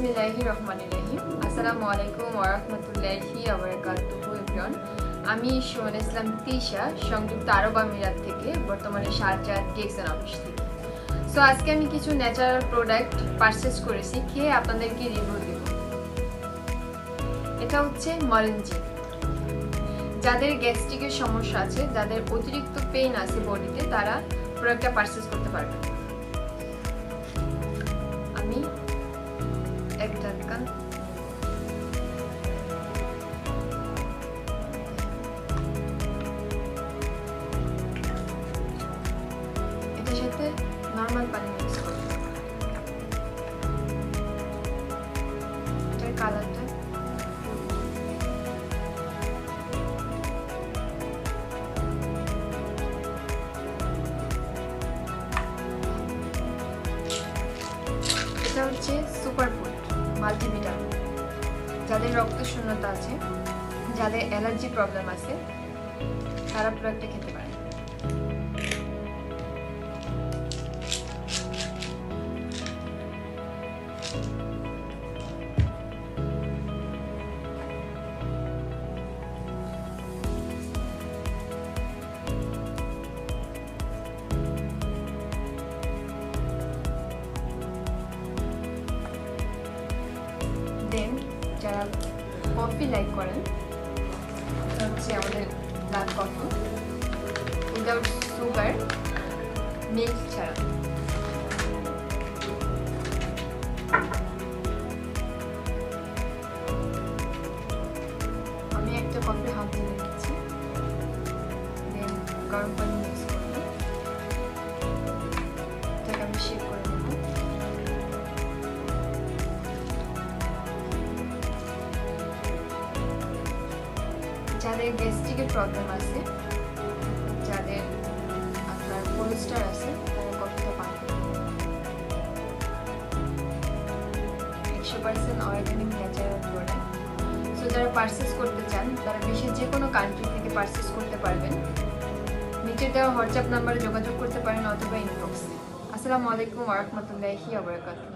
বিসমিল্লাহিররহমানিররহিম। আসসালামু আলাইকুম ওয়া রাহমাতুল্লাহি ওয়া বারাকাতুহু এভরিওয়ান। আমি সুমন ইসলাম তিশা সংযুক্ত আরব আমিরাত থেকে, বর্তমানে শারজাহ ডিএক্সএন অফিস থেকে। সো আজকে আমি কিছু ন্যাচারাল প্রোডাক্ট পারচেজ করেছি, খেয়ে আপনাদেরকে রিভিউ দেব। এটা হচ্ছে মরেঞ্জি। যাদের গ্যাস্ট্রিকের সমস্যা আছে, যাদের অতিরিক্ত পেইন আছে বডিতে, তারা প্রোডাক্টটা পারচেজ করতে পারবেন। আমি এক ঢাকন এটার সাথে নর্মাল পানি মিক্স করব। এটার কালারটা এটা হচ্ছে সুপারফুড মাল্টিভিটামিন। যাদের রক্ত শূন্যতা আছে, যাদের অ্যালার্জি প্রবলেম আছে, তারা প্রোডাক্টটা খেতে পারে। দেন যারা কফি লাইক করেন, এটা হচ্ছে আমাদের black coffee without sugar, milk ছাড়া। আমি একটা কফি হাফ দিয়ে রেখেছি। দেন গরম পানি মিক্স করবো, এটাকে আমি শেক করে নেব। যাদের গ্যাস্ট্রিকের প্রবলেম আছে, যাদের আপনার কোলেস্ট্রল আছে, তারা কফিটা পান করবেন। 100% অর্গানিক ন্যাচারাল প্রোডাক্ট। সো যারা পারচেস করতে চান, তারা বিশ্বের যে কোনো কান্ট্রি থেকে পারচেস করতে পারবেন। নিচে দেওয়া হোয়াটসঅ্যাপ নাম্বারে যোগাযোগ করতে পারেন অথবা ইনবক্সে। আসসালামু আলাইকুম ওয়া রাহমাতুল্লাহি ওয়া বারাকাতুহু।